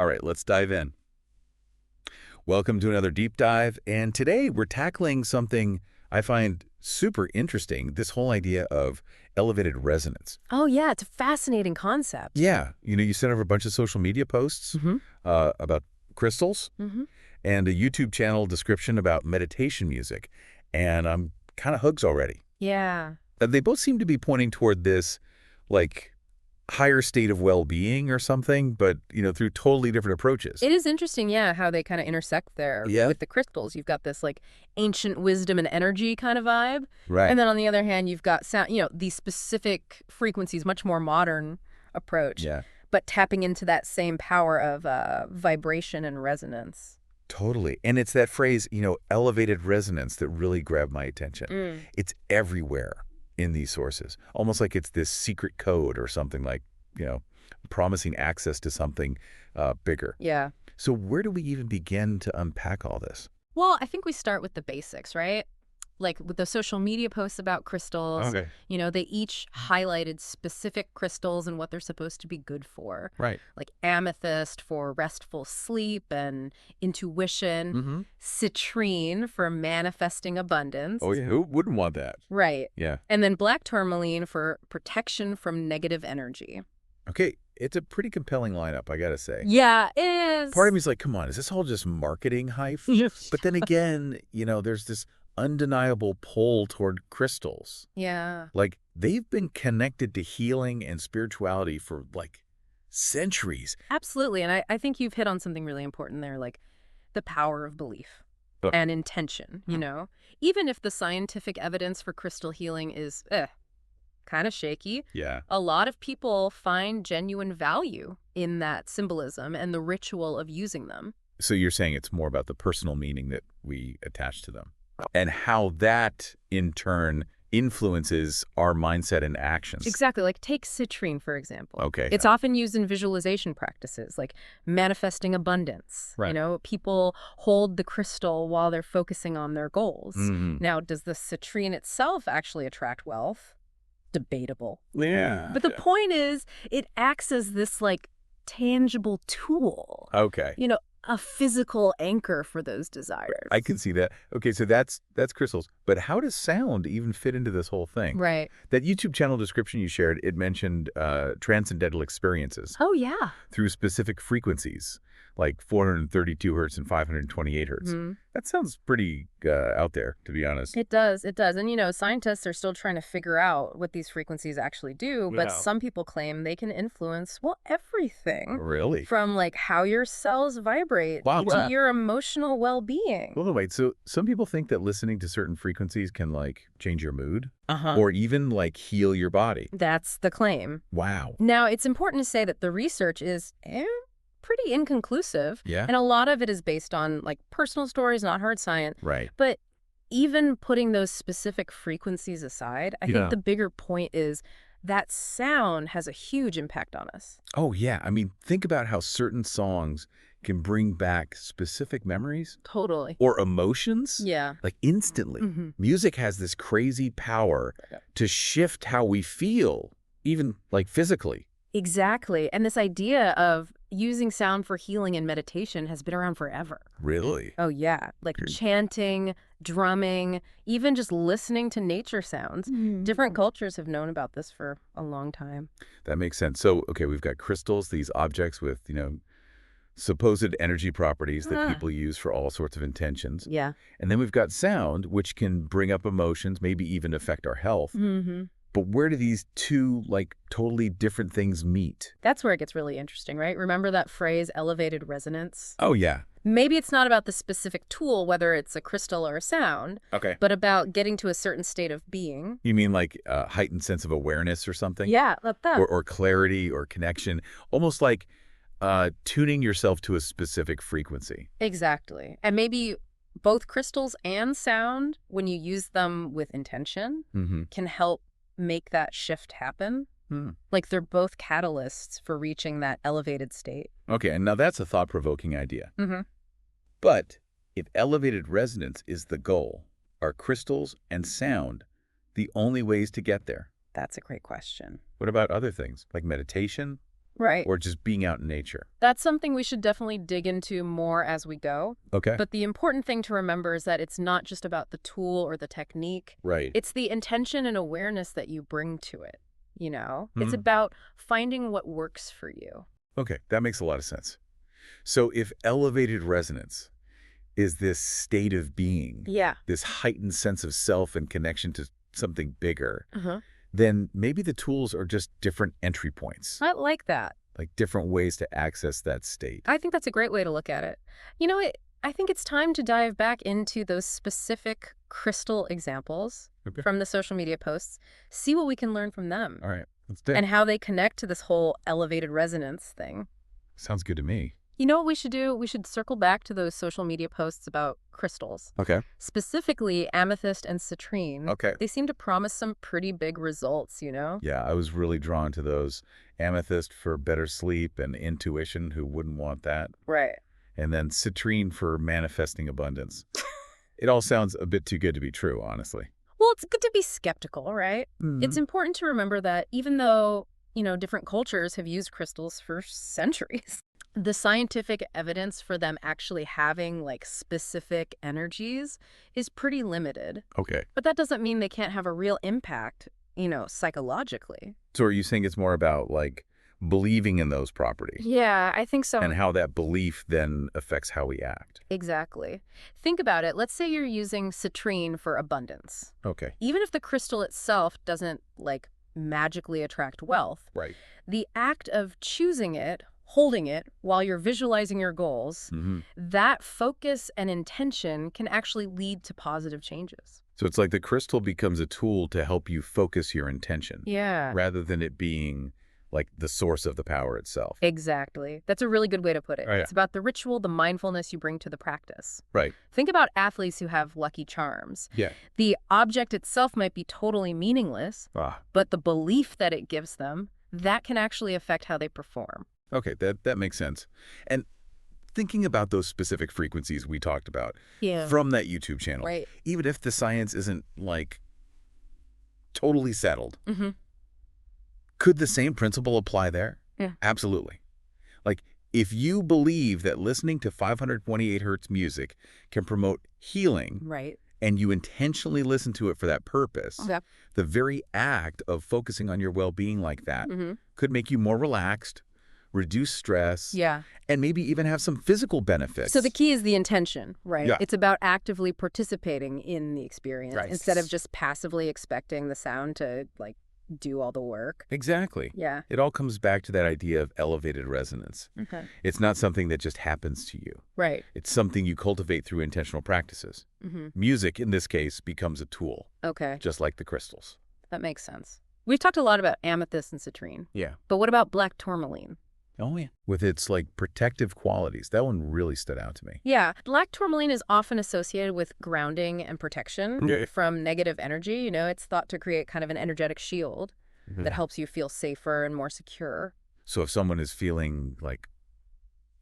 All right, let's dive in. Welcome to another deep dive, and today we're tackling something I find super interesting, this whole idea of elevated resonance. Oh, yeah, it's a fascinating concept. Yeah, you sent over a bunch of social media posts about crystals and a YouTube channel description about meditation music, and I'm kind of hooked already. Yeah. They both seem to be pointing toward this, like, higher state of well-being or something, but, through totally different approaches. It is interesting, yeah, how they kind of intersect there Yeah. with the crystals. You've got this, like, ancient wisdom and energy kind of vibe. Right. And then on the other hand, you've got sound, these specific frequencies, much more modern approach. Yeah. But tapping into that same power of vibration and resonance. Totally. And it's that phrase, elevated resonance that really grabbed my attention. It's everywhere in these sources, almost like it's this secret code or something, like, promising access to something bigger. Yeah. So where do we even begin to unpack all this? Well, I think we start with the basics, right? Like with the social media posts about crystals, Okay. they each highlighted specific crystals and what they're supposed to be good for. Right. Like amethyst for restful sleep and intuition, citrine for manifesting abundance. Oh, yeah. Who wouldn't want that? Right. Yeah. And then black tourmaline for protection from negative energy. Okay. It's a pretty compelling lineup, I got to say. Yeah, it is. Part of me is like, come on, is this all just marketing hype? But then again, there's this undeniable pull toward crystals. Yeah. Like, they've been connected to healing and spirituality for, like, centuries. Absolutely. And I think you've hit on something really important there, like the power of belief and intention, Even if the scientific evidence for crystal healing is kind of shaky, Yeah. a lot of people find genuine value in that symbolism and the ritual of using them. So you're saying it's more about the personal meaning that we attach to them and how that, in turn, influences our mindset and actions. Exactly. Like take citrine, for example. Okay. It's often used in visualization practices, like manifesting abundance. Right. People hold the crystal while they're focusing on their goals. Now, does the citrine itself actually attract wealth? Debatable. Yeah. But the point is, it acts as this, like, tangible tool. Okay. A physical anchor for those desires. I can see that. Okay, so that's crystals. But how does sound even fit into this whole thing? Right. That YouTube channel description you shared, it mentioned transcendental experiences Oh, yeah. through specific frequencies, like 432 hertz and 528 hertz. That sounds pretty out there, to be honest. It does. It does. And, scientists are still trying to figure out what these frequencies actually do. But some people claim they can influence, everything. Really? From, like, how your cells vibrate to your emotional well-being. Well, wait, so some people think that listening to certain frequencies can, like, change your mood? Or even, like, heal your body? That's the claim. Wow. Now, it's important to say that the research is pretty inconclusive. Yeah? And a lot of it is based on, like, personal stories, not hard science. Right. But even putting those specific frequencies aside, I think the bigger point is that sound has a huge impact on us. Oh, yeah. I mean, think about how certain songs can bring back specific memories. Totally. Or emotions. Yeah. Like, instantly. Music has this crazy power to shift how we feel, even, like, physically. Exactly. And this idea of using sound for healing and meditation has been around forever. Really? Oh, yeah. Like chanting, drumming, even just listening to nature sounds. Different cultures have known about this for a long time. That makes sense. So, okay, we've got crystals, these objects with, supposed energy properties that people use for all sorts of intentions. Yeah. And then we've got sound, which can bring up emotions, maybe even affect our health. But where do these two, like, totally different things meet? That's where it gets really interesting, right? Remember that phrase, elevated resonance? Oh, yeah. Maybe it's not about the specific tool, whether it's a crystal or a sound, but about getting to a certain state of being. You mean like a heightened sense of awareness or something? Yeah, like that. Or clarity or connection, almost like tuning yourself to a specific frequency. Exactly. And maybe both crystals and sound, when you use them with intention, can help make that shift happen. Like they're both catalysts for reaching that elevated state. Okay, and now that's a thought-provoking idea. But if elevated resonance is the goal, are crystals and sound the only ways to get there? That's a great question. What about other things, like meditation Right. or just being out in nature. That's something we should definitely dig into more as we go. Okay. But the important thing to remember is that it's not just about the tool or the technique. Right. It's the intention and awareness that you bring to it, you know? It's Hmm. about finding what works for you. Okay, that makes a lot of sense. So if elevated resonance is this state of being, Yeah. this heightened sense of self and connection to something bigger, Uh-huh. then maybe the tools are just different entry points, I like that. like different ways to access that state. I think that's a great way to look at it. You know, I think it's time to dive back into those specific crystal examples Okay. from the social media posts, see what we can learn from them, All right, let's do it. and how they connect to this whole elevated resonance thing. Sounds good to me. You know what we should do? We should circle back to those social media posts about crystals, Okay. specifically amethyst and citrine. Okay. They seem to promise some pretty big results, you know? Yeah, I was really drawn to those. Amethyst for better sleep and intuition, who wouldn't want that? Right. And then citrine for manifesting abundance. It all sounds a bit too good to be true, honestly. Well, it's good to be skeptical, right? Mhm. It's important to remember that even though, you know, different cultures have used crystals for centuries, the scientific evidence for them actually having like specific energies is pretty limited. Okay. But that doesn't mean they can't have a real impact, you know, psychologically. So are you saying it's more about, like, believing in those properties Yeah, I think so. and how that belief then affects how we act? Exactly. Think about it. Let's say you're using citrine for abundance. Okay. Even if the crystal itself doesn't like magically attract wealth, Right. the act of choosing it, holding it while you're visualizing your goals, Mm-hmm. that focus and intention can actually lead to positive changes. So it's like the crystal becomes a tool to help you focus your intention Yeah. rather than it being, like, the source of the power itself. Exactly. That's a really good way to put it. Oh, yeah. It's about the ritual, the mindfulness you bring to the practice. Right. Think about athletes who have lucky charms. Yeah. The object itself might be totally meaningless, Ah, but the belief that it gives them, that can actually affect how they perform. okay, that makes sense. And thinking about those specific frequencies we talked about Yeah. from that YouTube channel, Right. even if the science isn't, like, totally settled, Mm-hmm. could the same principle apply there? Yeah. Absolutely. Like, if you believe that listening to 528 hertz music can promote healing, Right. and you intentionally listen to it for that purpose, Okay. the very act of focusing on your well-being like that Mm-hmm. could make you more relaxed, reduce stress, Yeah. and maybe even have some physical benefits. So the key is the intention, right? Yeah. It's about actively participating in the experience Right. instead of just passively expecting the sound to, like, do all the work. Exactly. Yeah. It all comes back to that idea of elevated resonance. Okay. It's not something that just happens to you. Right. It's something you cultivate through intentional practices. Mm-hmm. Music, in this case, becomes a tool, Okay. just like the crystals. That makes sense. We've talked a lot about amethyst and citrine, Yeah. but what about black tourmaline? Oh, yeah. With its, like, protective qualities. That one really stood out to me. Yeah, black tourmaline is often associated with grounding and protection Yeah. from negative energy. You know, it's thought to create kind of an energetic shield that helps you feel safer and more secure. So if someone is feeling, like,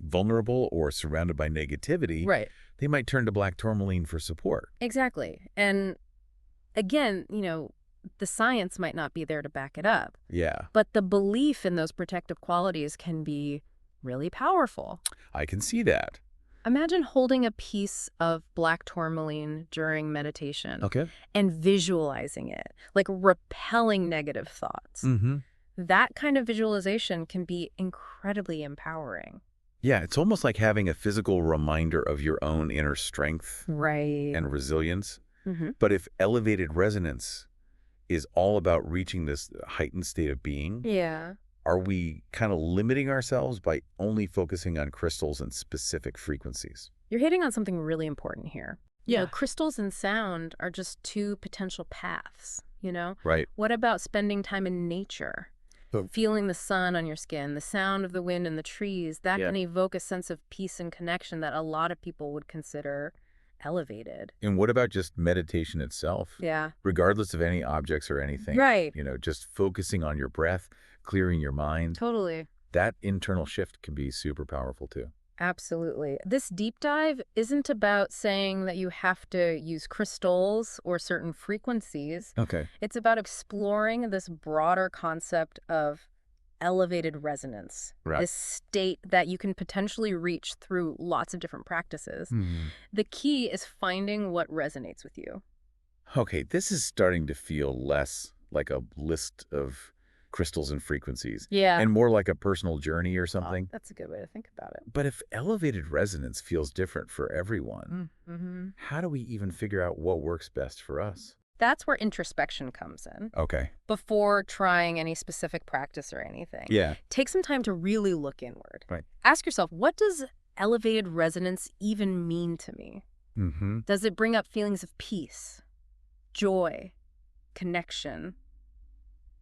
vulnerable or surrounded by negativity, Right. they might turn to black tourmaline for support. Exactly. And again, you know, the science might not be there to back it up, Yeah, but the belief in those protective qualities can be really powerful. I can see that. Imagine holding a piece of black tourmaline during meditation Okay. and visualizing it, like repelling negative thoughts. Mm-hmm. That kind of visualization can be incredibly empowering. Yeah, it's almost like having a physical reminder of your own inner strength Right. and resilience. Mm-hmm. But if elevated resonance is all about reaching this heightened state of being, Yeah. are we kind of limiting ourselves by only focusing on crystals and specific frequencies? You're hitting on something really important here. You know, Yeah. crystals and sound are just two potential paths, you know? Right. What about spending time in nature? So- Feeling the sun on your skin, the sound of the wind in the trees, that Yeah. can evoke a sense of peace and connection that a lot of people would consider elevated. And what about just meditation itself? Yeah. Regardless of any objects or anything. Right. You know, just focusing on your breath, clearing your mind. Totally. That internal shift can be super powerful too. Absolutely. This deep dive isn't about saying that you have to use crystals or certain frequencies. Okay. It's about exploring this broader concept of elevated resonance, Right. this state that you can potentially reach through lots of different practices. The key is finding what resonates with you. Okay, this is starting to feel less like a list of crystals and frequencies Yeah. and more like a personal journey or Oh, something. that's a good way to think about it. But if elevated resonance feels different for everyone, how do we even figure out what works best for us? That's where introspection comes in. Okay. Before trying any specific practice or anything, Yeah. take some time to really look inward. Right. Ask yourself, what does elevated resonance even mean to me? Does it bring up feelings of peace, joy, connection,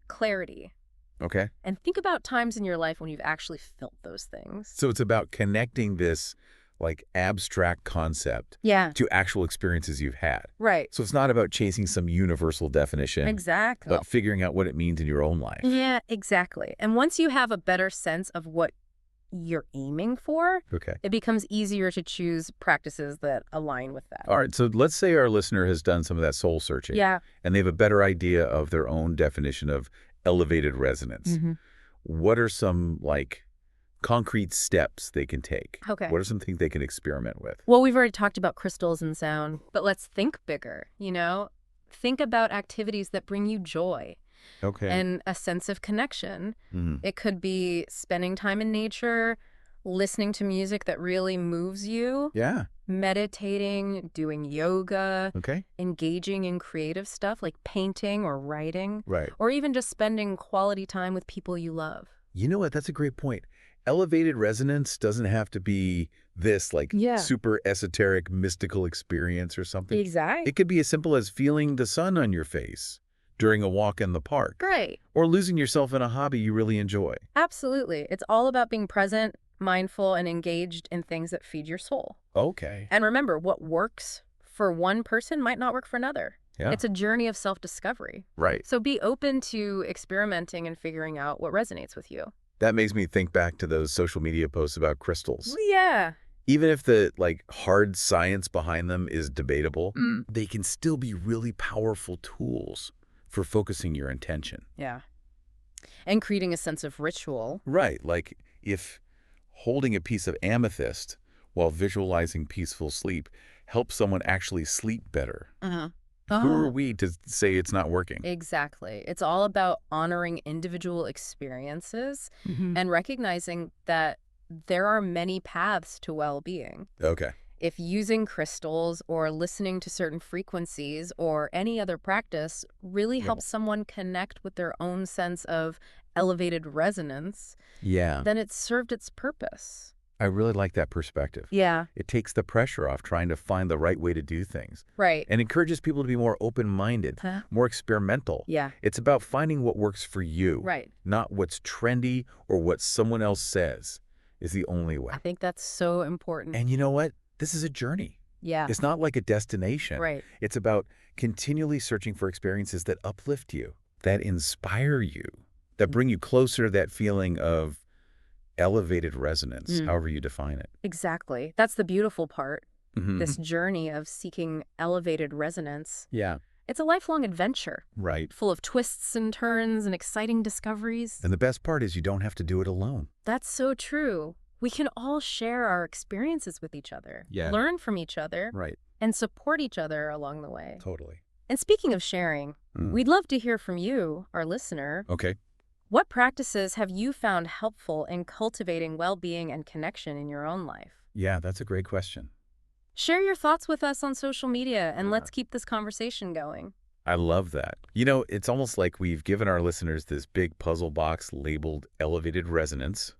clarity? Okay. And think about times in your life when you've actually felt those things. So it's about connecting this like abstract concept Yeah. to actual experiences you've had. Right. So it's not about chasing some universal definition, Exactly. but figuring out what it means in your own life. Yeah, exactly. And once you have a better sense of what you're aiming for, Okay. it becomes easier to choose practices that align with that. All right. So let's say our listener has done some of that soul searching. Yeah. And they have a better idea of their own definition of elevated resonance. What are some like concrete steps they can take? Okay. What are some things they can experiment with? Well, we've already talked about crystals and sound, but let's think bigger, Think about activities that bring you joy Okay. and a sense of connection. It could be spending time in nature, listening to music that really moves you, Yeah. meditating, doing yoga, Okay. engaging in creative stuff like painting or writing, Right. or even just spending quality time with people you love. You know what? That's a great point. Elevated resonance doesn't have to be this like super esoteric mystical experience or something. Exactly. It could be as simple as feeling the sun on your face during a walk in the park. Great. Or losing yourself in a hobby you really enjoy. Absolutely. It's all about being present, mindful, and engaged in things that feed your soul. Okay. And remember, what works for one person might not work for another. Yeah. It's a journey of self-discovery. Right. So be open to experimenting and figuring out what resonates with you. That makes me think back to those social media posts about crystals. Yeah. Even if the like hard science behind them is debatable, they can still be really powerful tools for focusing your intention. Yeah. And creating a sense of ritual. Right. Like if holding a piece of amethyst while visualizing peaceful sleep helps someone actually sleep better. Who are we to say it's not working? Exactly. It's all about honoring individual experiences and recognizing that there are many paths to well-being. Okay. If using crystals or listening to certain frequencies or any other practice really helps someone connect with their own sense of elevated resonance, then it's served its purpose. I really like that perspective. Yeah. It takes the pressure off trying to find the right way to do things. Right. And encourages people to be more open-minded, more experimental. Yeah. It's about finding what works for you. Right. Not what's trendy or what someone else says is the only way. I think that's so important. And you know what? This is a journey. Yeah. It's not like a destination. Right. It's about continually searching for experiences that uplift you, that inspire you, that bring you closer to that feeling of elevated resonance, however you define it. Exactly. That's the beautiful part. This journey of seeking elevated resonance. Yeah. It's a lifelong adventure. Right. Full of twists and turns and exciting discoveries. And the best part is you don't have to do it alone. That's so true. We can all share our experiences with each other, learn from each other, Right. and support each other along the way. Totally. And speaking of sharing, we'd love to hear from you, our listener. Okay. What practices have you found helpful in cultivating well-being and connection in your own life? Yeah, that's a great question. Share your thoughts with us on social media, and let's keep this conversation going. I love that. You know, it's almost like we've given our listeners this big puzzle box labeled elevated resonance,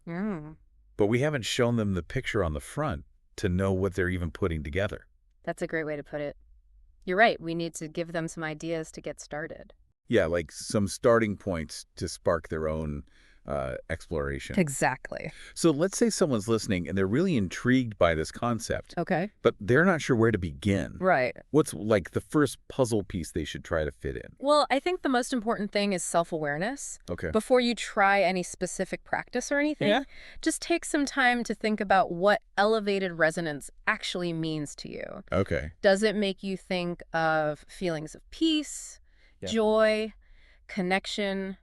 but we haven't shown them the picture on the front to know what they're even putting together. That's a great way to put it. You're right. We need to give them some ideas to get started. Yeah, like some starting points to spark their own exploration. Exactly. So let's say someone's listening and they're really intrigued by this concept, Okay. but they're not sure where to begin. Right. What's like the first puzzle piece they should try to fit in? Well, I think the most important thing is self-awareness. Okay. Before you try any specific practice or anything, just take some time to think about what elevated resonance actually means to you. Okay. Does it make you think of feelings of peace, joy, connection,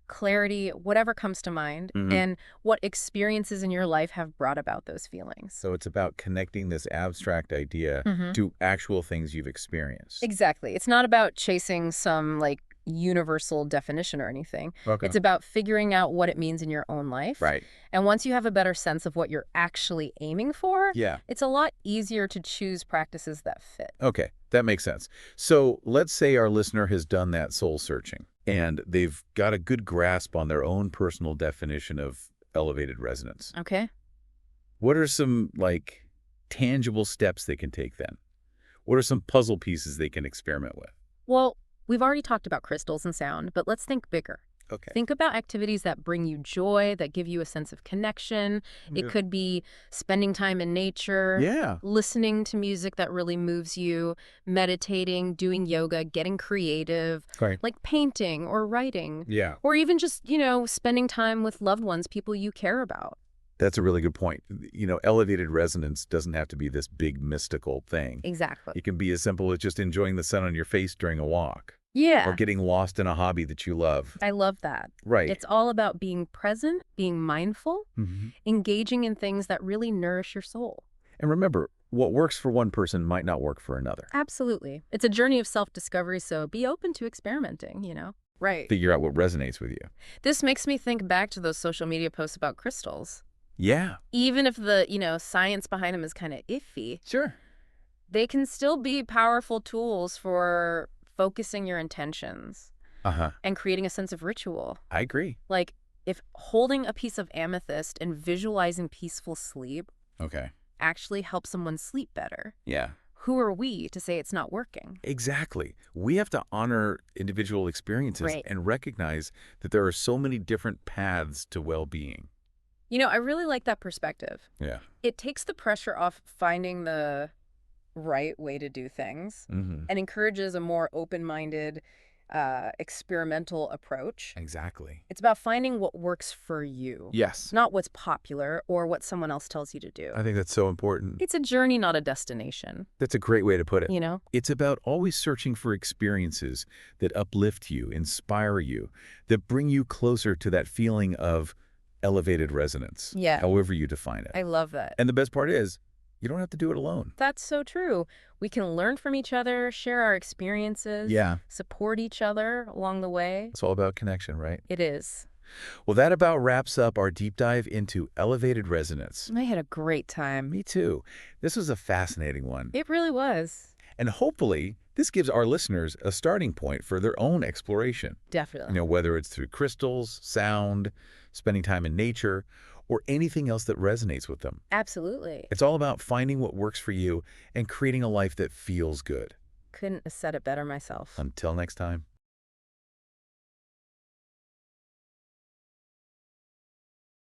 clarity, whatever comes to mind, and what experiences in your life have brought about those feelings. So it's about connecting this abstract idea to actual things you've experienced. Exactly. It's not about chasing some, like, universal definition or anything. Okay. It's about figuring out what it means in your own life. Right. And once you have a better sense of what you're actually aiming for, Yeah. it's a lot easier to choose practices that fit. Okay, that makes sense. So let's say our listener has done that soul searching, and they've got a good grasp on their own personal definition of elevated resonance. Okay. What are some, like, tangible steps they can take then? What are some puzzle pieces they can experiment with? Well, we've already talked about crystals and sound, but let's think bigger. Okay. Think about activities that bring you joy, that give you a sense of connection. It could be spending time in nature, Yeah. listening to music that really moves you, meditating, doing yoga, getting creative, Right. like painting or writing, Yeah. or even just, spending time with loved ones, people you care about. That's a really good point. Elevated resonance doesn't have to be this big mystical thing. Exactly. It can be as simple as just enjoying the sun on your face during a walk. Yeah. Or getting lost in a hobby that you love. I love that. Right. It's all about being present, being mindful, Mm-hmm. engaging in things that really nourish your soul. And remember, what works for one person might not work for another. Absolutely. It's a journey of self-discovery, so be open to experimenting. Right. Figure out what resonates with you. This makes me think back to those social media posts about crystals. Yeah. Even if the, science behind them is kind of iffy, Sure. they can still be powerful tools for focusing your intentions Uh-huh. and creating a sense of ritual. I agree. Like, if holding a piece of amethyst and visualizing peaceful sleep Okay. actually helps someone sleep better, Yeah. who are we to say it's not working? Exactly. We have to honor individual experiences Right. and recognize that there are so many different paths to well-being. I really like that perspective. Yeah. It takes the pressure off finding the right way to do things Mm-hmm. and encourages a more open-minded, experimental approach. Exactly. It's about finding what works for you, Yes. not what's popular or what someone else tells you to do. I think that's so important. It's a journey, not a destination, That's a great way to put it. It's about always searching for experiences that uplift you, inspire you, that bring you closer to that feeling of elevated resonance. Yeah. However you define it. I love that. And the best part is, you don't have to do it alone. That's so true. We can learn from each other, share our experiences, support each other along the way. It's all about connection, right? It is. Well, that about wraps up our deep dive into elevated resonance. I had a great time. Me too. This was a fascinating one. It really was. And hopefully, this gives our listeners a starting point for their own exploration. Definitely. Whether it's through crystals, sound, spending time in nature, or anything else that resonates with them. Absolutely. It's all about finding what works for you and creating a life that feels good. Couldn't have said it better myself. Until next time.